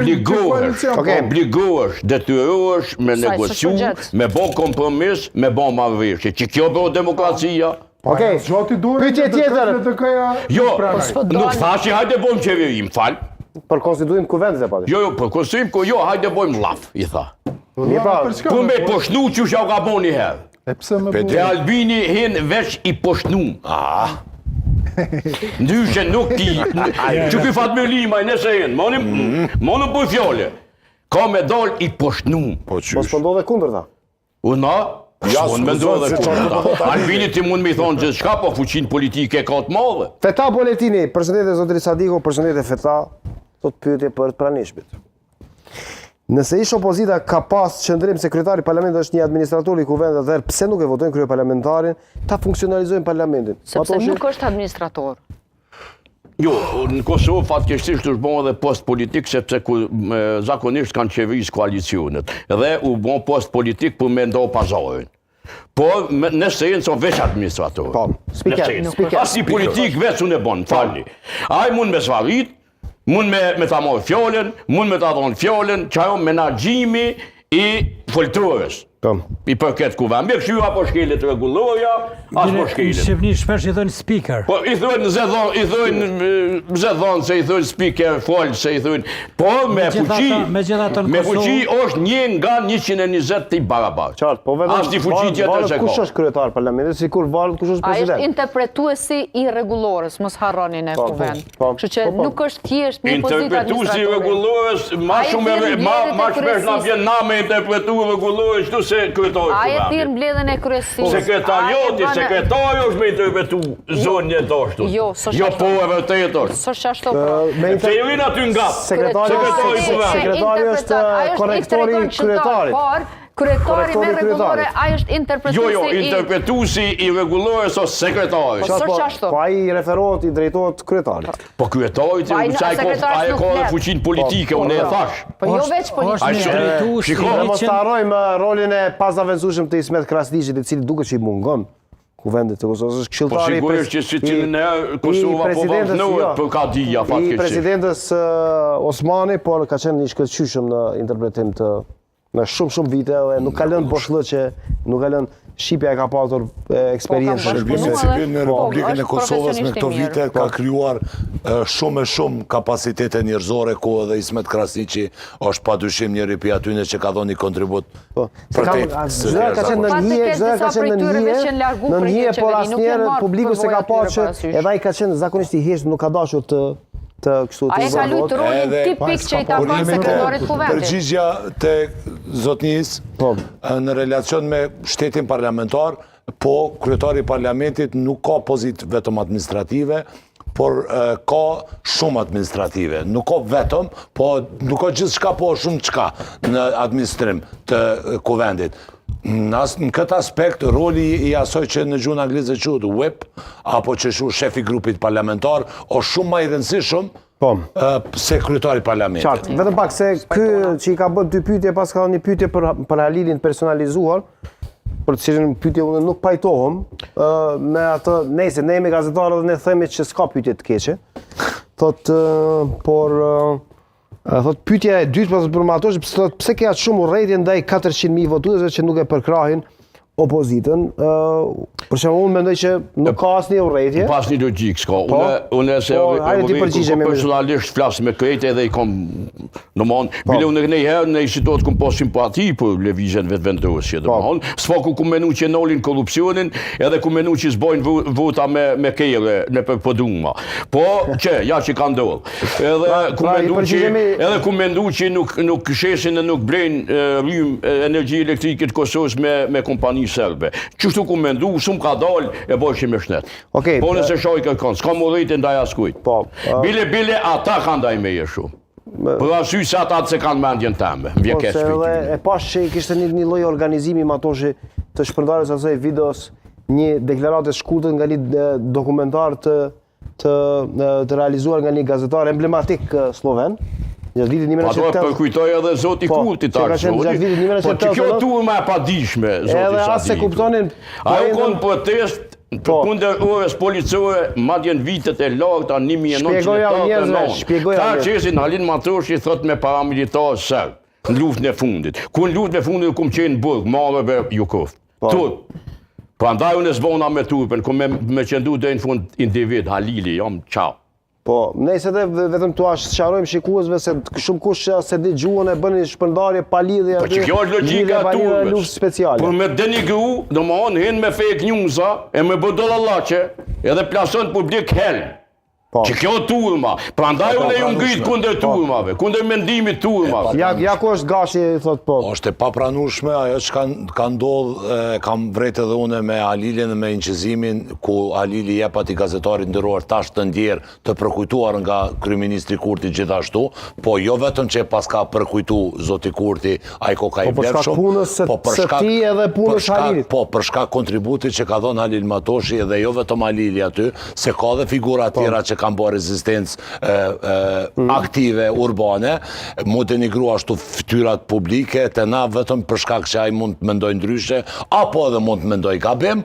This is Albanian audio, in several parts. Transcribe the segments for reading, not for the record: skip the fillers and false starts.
obligohesh, detyrohesh me negociu, me bon kompromis, me bon marrëveshje. Që kjo bëhet demokracia. Okej, pyetje tjetër. Jo, nuk thashi hajde bojmë qeveri, më fal. Për konstituim kuvendet e pati. Jo, për konstituim, jo, hajde bojmë laf, i tha. Ku me poshnu që shau ka bo një herë. Dhe Albini hin veç i poshnu. Ndyshe nuk ki, që ky Fatmir Limaj nëse hin, monë bëj fjole. Ka me dal i poshnu. Mos po ndodhe kundër ta. Una? Mund me ndodhe kundër ta. Albini ti mund me i thonë gjithë shka, po fuqin politike ka të madhe. Feta Boletini, përshëndetje zotëri Sadiko, përshëndetje Feta, thot pyetje për pranishmit. Nëse ish opozita ka pas qëndrim se kryetari i parlamentit është një administrator i kuvendet dhe pse nuk e votojnë kryeparlamentarin, ta funksionalizojnë parlamentin. Sepse nuk është administrator. Jo, në Kosovë fatkeqësisht është bën edhe post politik sepse zakonisht kanë qeverisë koalicionet dhe u bën post politik për me ndo pazarin. Po, nëse jenë son veç administrator. Po, spiker. Asi politik veç unë e bon, falni. Ai mund me svarit, mund me ta marrë fjalën, mund me ta dhonë fjalën, që ajo menaxhimi i foltorës. I përket kuvend. Me këshyra po shkelet rregulloria, as po shkelet. Në Shqipëni shpesh i thonë speaker. Po i thonë zedhon, se i thonë speaker, fol, se i thonë. Po me fuqi është 1 nga 120 të i barabartë. Qartë, po vetëm as një fuqi tjetër se ka. Kush është kryetar parlamentit, sikur varet kush është president. Ai është interpretuesi i rregullorës, mos harroni në kuvend. Kështu që nuk është thjesht një pozitë administrative. Interpretuesi i rregullorës, ma shpesh na vjen na me interpretu rregullorës, kështu se kryetari. Ai e thirr mbledhjen e kryesisë. Sekretari është me interpretu zonën e dashur. Jo, po e vërtet është. S'është ashtu. Se ju vjen aty nga sekretari është korrektori i kryetarit. Kryetari me rregullore, ai është interpretuesi. Jo, interpretuesi i rregullores ose sekretari. S'është ashtu. Po ai referohet i drejtohet kryetarit. Po kryetari ai ka fuqinë politike, unë e thash. Po jo veç politike. Mos ta harrojmë rolin e pazaventueshëm të Ismet Krasniqit, i cili duket që i mungon kuvendit të Kosovës, është këshilltari. Po sigurisht që si cilën e Kosova po vënohet për Kadia faktikisht. I presidentës Osmani, por ka qenë një shkëlqyshëm në interpretim të në shumë vite dhe nuk ka lënë boshllëqe, nuk ka lënë Shqipja e ka patur eksperiencë. Shërbimi civil në Republikën e Kosovës me këto vite ka krijuar shumë e shumë kapacitete njerëzore, ku edhe Ismet Krasniqi është padyshim njëri prej atyre që ka dhënë kontribut. Çdo ka qenë në një, por asnjëherë publiku se ka parë që edhe ai ka qenë zakonisht i heshtur, nuk ka dashur të kështu të ai ka luajtur rolin tipik që i ka bërë sekretarit kuvendit. Përgjigjja te zotnis në relacion me shtetin parlamentar, po kryetari i parlamentit nuk ka pozitë vetëm administrative, por ka shumë administrative. Nuk ka vetëm, po nuk ka gjithçka, po shumë çka në administrim të kuvendit. Në këtë aspekt, roli i asoj që në gjuhën angleze quhet whip, apo që shefi grupit parlamentar, është shumë më i rëndësishëm se kryetari i parlamentit. Qartë, vetëm pak se ky që i ka bërë 2 pyetje, pas ka një pyetje për Halilin personalizuar, për të cilën pyetje unë nuk pajtohem, me atë, nejse, ne jemi gazetarë dhe ne themi që s'ka pyetje të keqe, thot pyetja e dytë për Matoshi, pse ke aq shumë urrëtie ndaj 400.000 votuesve që nuk e përkrahin opozitën? Për shembull, unë mendoj që nuk ka asnjë urrëtie. Pas një logjik s'ka. Unë se personalisht flas me krejtë edhe i kam domthon, bile unë një herë në situatë ku pas simpati për lëvizjen vetvendosje, domthon, s'po ku menu që nolin korrupsionin, edhe ku menu që s'bojnë vota me kejre në poduma. Po që ja që ka ndodhur. Edhe ku mendu që nuk shesin dhe nuk blejnë rrym energji elektrike të Kosovës me kompani serbe. Qështu ku mendu, shumë ka dalë e bojshin me shnet. Po nëse shoj kërkon, s'ka morrit e ndaj askujt. Bile ata kanë ndaj me jeshu. Për arsye se ata se kanë mendjen tëme. E pash që kishte një lloj organizimi Matoshi të shpërndarjes asaj videos, një deklaratë e shkurtër nga një dokumentar të realizuar nga një gazetar emblematik sloven. Ato përkujtoj edhe zoti Kurti tash. Po që kjo tu më e padishme, zoti Sadi. Edhe as se kuptonin. Ajo kon protest kundër orës policore, madje në vitet e larta 1989. Ka qesin Halin Matoshi thot me paramilitarë serb në luftën e fundit. Ku në luftën e fundit kum qenë burg, Marrëve, Jukov. Turp. Prandaj unë zbona me turpën, ku me qëndu deri në fund individ Halili, jam çao. Po, nejse dhe vetëm tu sqarojmë shikuesve se shumë kush se di gjuhën e bëni shpërndarje pa lidhje Po që kjo është logjika e turpës. Luftë speciale. Por me denigru, domthon hin me fake newsa e me bodollallaçe, edhe plason publik hel. Që kjo turma. Prandaj unë ju ngrit kundër turmave, kundër mendimit turmave. Ja ku është Gashi thot po. Është e papranueshme ajo që ka ndodhur, kam vret edhe unë me Halilin dhe me incizimin ku Halili jep atij gazetarit nderuar tash të ndjer të përkujtuar nga kryeministri Kurti gjithashtu, po jo vetëm që pas ka përkujtu zoti Kurti ai koka i vlerëshëm, po për shkak ti edhe punës Halilit. Po për shkak kontributit që ka dhënë Halil Matoshi dhe jo vetëm Halili aty, se ka dhe figura tjera që kanë bërë rezistencë aktive urbane, mu denigru ashtu fytyrat publike, të na vetëm për shkak që ai mund të mendoj ndryshe, apo edhe mund të mendoj gabim,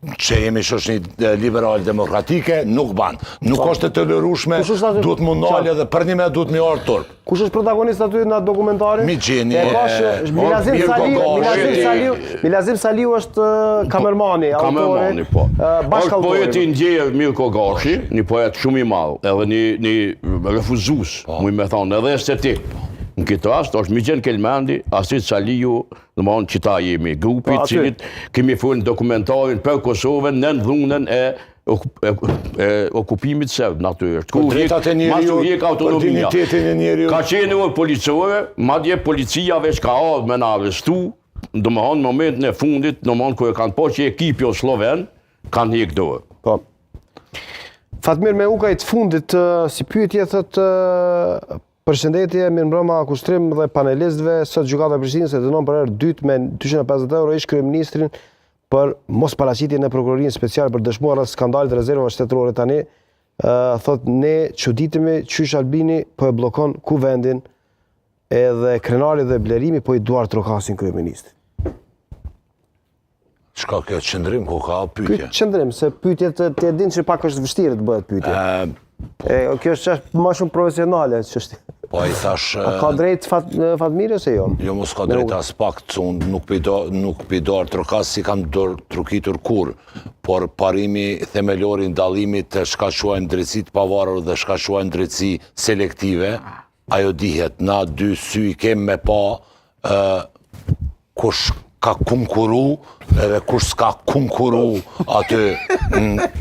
që jemi shoqëni liberal demokratike, nuk ban. Nuk është e tolerueshme, duhet më ndalë edhe për një me duhet më orë turp. Kush është protagonist aty në dokumentarin? Migjeni, Milazim Saliu është kamermani, Kamermani, po. Është poeti i ndjerë Mirko Gashi, një poet shumë i madh, edhe një refuzues, mu me thonë, edhe estetik. Në këtë rast është Migjen Kelmendi, Astrid Saliu, domthon që ta jemi grupi i cilit kemi folur dokumentarin për Kosovën në dhunën e okupimit serb natyrisht. Ku hiq autonomia. Ka qenë orë policore, madje policia veç ka ardhur me na arrestu, domthon në momentin e fundit, domthon kur e kanë po që ekipi sloven kanë hiq dorë. Po. Fatmir me ukaj të fundit si pyetje thotë përshëndetje, mirëmbrëma kushtrim dhe panelistëve, sot gjykata e Prishtinës e dënon për herë dytë me 250 euro ish kryeministrin për mos paraqitjen në prokurorinë speciale për dëshmuar rreth skandalit rezervave shtetërore tani. Thot ne çuditemi qysh Albini po e bllokon kuvendin edhe Krenari dhe Blerimi po i duar trokasin kryeministrin. Çka kjo qëndrim ku ka pyetje? Qëndrim se pyetjet të din që pak është vështirë të bëhet pyetje. Kjo është më shumë profesionale çështje. Po i thash... Ka drejt Fatmiri ose jo? Jo, mos ka drejt as pak, unë nuk pëjdor trokas si kam trukitur kur, por parimi themelori ndalimit të shkaqojmë drejtësit pavarur dhe shkaqojmë drejtësi selektive, ajo dihet, na dy sy kem me pa kush ka konkuru edhe kush s'ka konkuru aty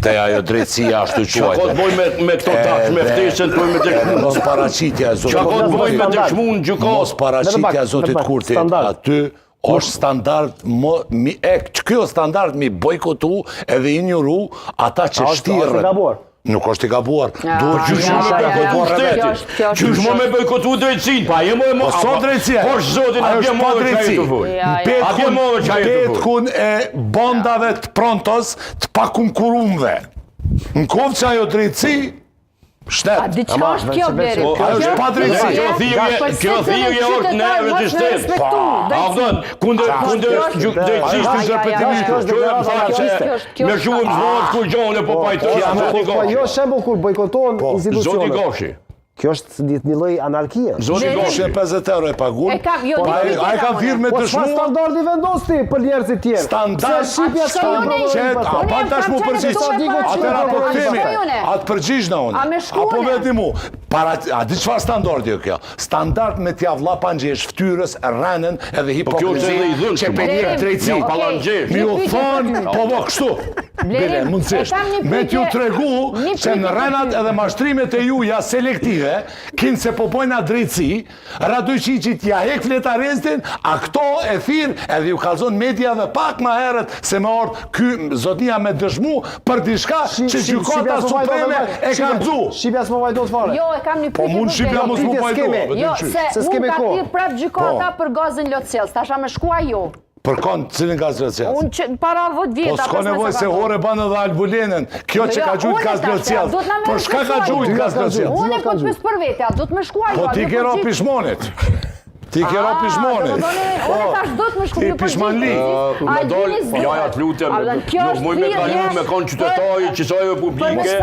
të ajo drejtësia ashtu quajtë. Qa ka të boj me këto tash me ftesën për me dëshmun? Mos paraqitja e zotit. Qa ka të boj me dëshmun gjykatë? Mos paraqitja e zotit Kurti. Aty është standard, kjo standard mi bojkotu edhe injoru ata që shtirën. Nuk është i gabuar. Qysh më me bojkotu drejtësin, pa je më e më... Po drejtësia. Po zotin, a bje më petkun e bandave të prontos të pakonkurumve. Në kovë që ajo drejtësi, shtet. A diçka është kjo Bleri? Ajo është pa drejtësi. Kjo thirrje është në regjistrim. Ardhën, kundër drejtësisë. Me shumë zvonë kur gjone po pajtojnë. Po jo shembull kur bojkotohen institucionet. Zoti Gashi. Kjo është një lloj anarkie. Zoti Gashi 50 euro e pagun. Ai ka thirrë me dëshmu. Po standardi vendos ti për njerëzit tjerë. Standard. Pa tashmu përgjigj. Atëra po kthemi. Atë përgjigj na unë. Apo vetëm mu. A di çfarë standardi jo kjo? Standard me t'ja vlla pangjesh fytyrës, rënën edhe hipokrizi që penjë drejtësi. Mi u thon, po kështu. Bile, mundësisht. Me t'ju tregu që në rënat edhe mashtrimet e juja selektive, kinë se po pojna drejtësi, Radojiçi t'ja hek fletarestin, a këto e thirë edhe ju kalzon mediave pak ma herët se me orë ky zotia me dëshmu për diçka që gjykata supreme e ka bzu. Shqipja s'mo vajtot fare. Jo, e kam një pyetje. Po mund Shqipja mos mu vajtot. Jo, se mund ka thirë prap gjykata për gazin Locels, tasha me shkua jo. Për kënë, cilin gaz Locels? Unë që para 10 vjeta. Po s'ka nevoj se hore banë dhe albulenën, kjo që ka gjujt gaz Locels. Për shka ka gjujt gaz Locels? Unë e po të pës për vete, a do të me shkuaj. Po ti kero pishmonit. Ti kero pishmonit. Unë tash do të më shkruaj Ti pishmanli. Më dol, jaja të lutem, nuk mund me kalu me kon qytetari që sa republike.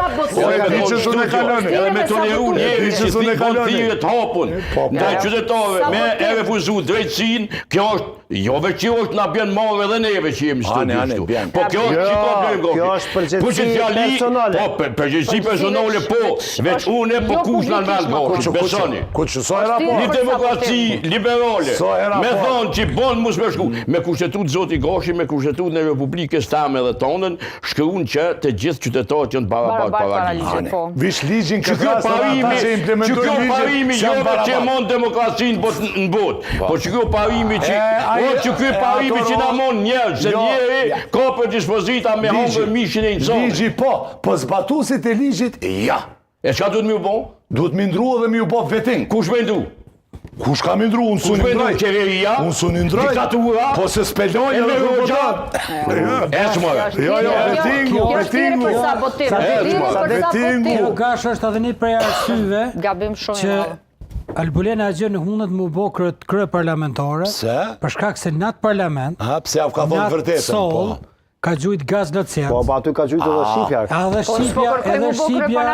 Edhe me toleru njeri që si kon thirrje të hapun. Ndaj qytetarëve me e refuzu drejtësinë, kjo është jo veç që është na bjen marrë edhe neve që jemi studi. Po kjo është që problem Kjo është përgjegjësi personale. Po përgjegjësi personale po, veç unë po kush na merr grosh, besoni. Një demokraci liberale, me thonë që bon mos me shku, me kushtetut zoti Goshi, me kushtetut në Republikës tame dhe tonën, shkruan që të gjithë qytetarët janë barabartë para ligjit. Vish ligjin Që kjo parimi jo që e mon demokracinë në botë, po që kjo parimi që na mon njerë, se njeri ka për dispozita me hongër mishin e nëzonë. Ligji po zbatusit e ligjit, ja. E çka duhet më u bon? Duhet më ndru dhe më u bo vetin. Kush me ndu? Kush ka më ndru? Unë su një ndroj. Qeveria? Unë su një ndroj. Diktatura? Po se speloj edhe vërbotat. Vetingu. Kjo gash është edhe një prej arsyeve Gabim shumë që Albulena Agjer nuk mundet më bo krye parlamentare. Pse? Për shkak se në atë parlament, Pse avë ka thonë vërtetën, ka gjujt gaz në cjertë. Po, aty ka gjujt edhe Shqipja. Edhe Shqipja,